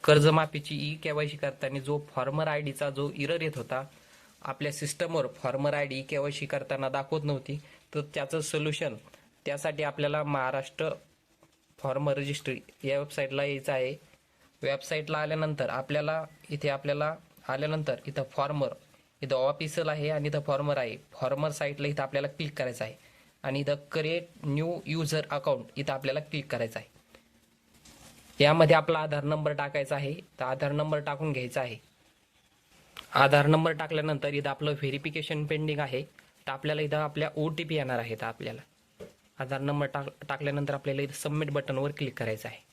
कर्जमाफीची ई-केवायसी करताना जो फॉर्मर आय डीचा जो एरर येत होता, आपल्या सिस्टमवर फॉर्मर आय डी केवायसी करताना दाखवत नव्हती, तर त्याचं सोल्युशन त्यासाठी आपल्याला महाराष्ट्र फॉर्मर रजिस्ट्री या वेबसाईटला यायचं आहे। वेबसाईटला आल्यानंतर आपल्याला इथं फॉर्मर, इथं ऑफिशियल आहे आणि इथं फॉर्मर आहे। फॉर्मर साईटला इथं आपल्याला क्लिक करायचं आहे आणि इथं क्रिएट न्यू युजर अकाउंट इथं आपल्याला क्लिक करायचं आहे। यामध्ये आपला आधार नंबर टाकायचा आहे, तर आधार नंबर टाकून घ्यायचा आहे। आधार नंबर टाकल्यानंतर इथं आपलं व्हेरिफिकेशन पेंडिंग आहे, तर आपल्याला इथं आपल्या OTP येणार आहे। तर आपल्याला आधार नंबर टाकल्यानंतर आपल्याला इथं सबमिट बटनवर क्लिक करायचं आहे।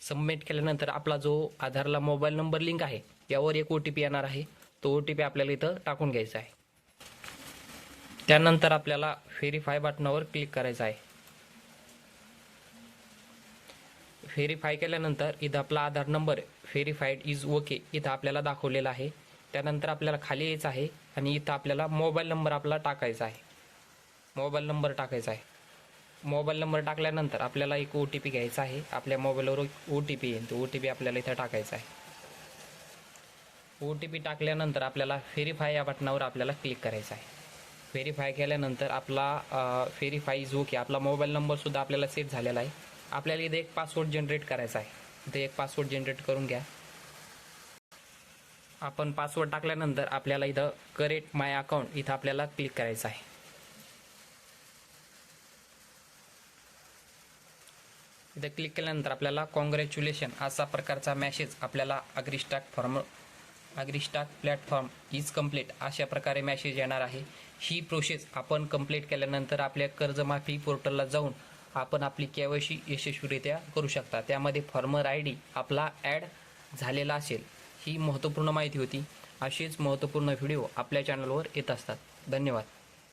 सबमिट केल्यानंतर आपला जो आधारला मोबाईल नंबर लिंक आहे यावर एक OTP येणार आहे, तो OTP आपल्याला इथं टाकून घ्यायचा आहे। त्यानंतर आपल्याला व्हेरीफाय बटनावर क्लिक करायचं आहे। व्हेरीफाय केल्यानंतर इथं आपला आधार नंबर व्हेरीफाईड इज ओके इथं आपल्याला दाखवलेला आहे। त्यानंतर आपल्याला खाली यायचं आहे आणि इथं आपल्याला मोबाईल नंबर आपला टाकायचा आहे। मोबाईल नंबर टाकल्यानंतर आपल्याला एक OTP घ्यायचा आहे। आपल्या मोबाईलवर OTP येईल, तो OTP आपल्याला इथं टाकायचा आहे। OTP टाकल्यानंतर आपल्याला व्हेरीफाय या बटनावर आपल्याला क्लिक करायचं आहे। व्हेरीफाय केल्यानंतर आपला व्हेरीफाय इज ओके, आपला मोबाईल नंबरसुद्धा आपल्याला सेट झालेला आहे। आपल्याला इथे एक पासवर्ड जनरेट करायचा आहे, इथे एक पासवर्ड जनरेट करून घ्या। आपण पासवर्ड टाकल्यानंतर आपल्याला इथं क्रिएट माय अकाउंट इथं आपल्याला क्लिक करायचं आहे। इथं क्लिक केल्यानंतर आपल्याला कॉंग्रॅच्युलेशन असा प्रकारचा मेसेज आपल्याला अग्रीस्टाक प्लॅटफॉर्म इज कंप्लीट अशा प्रकारे मेसेज येणार आहे। ही प्रोसेस आपण कंप्लीट केल्यानंतर आपल्या कर्जमाफी पोर्टलला जाऊन आपण आपली केवायसी यशस्वीरित्या करू शकता। त्यामध्ये फॉर्मर आय डी आपला ॲड झालेला असेल। ही महत्त्वपूर्ण माहिती होती। अशीच महत्त्वपूर्ण व्हिडिओ आपल्या चॅनलवर येत असतात। धन्यवाद।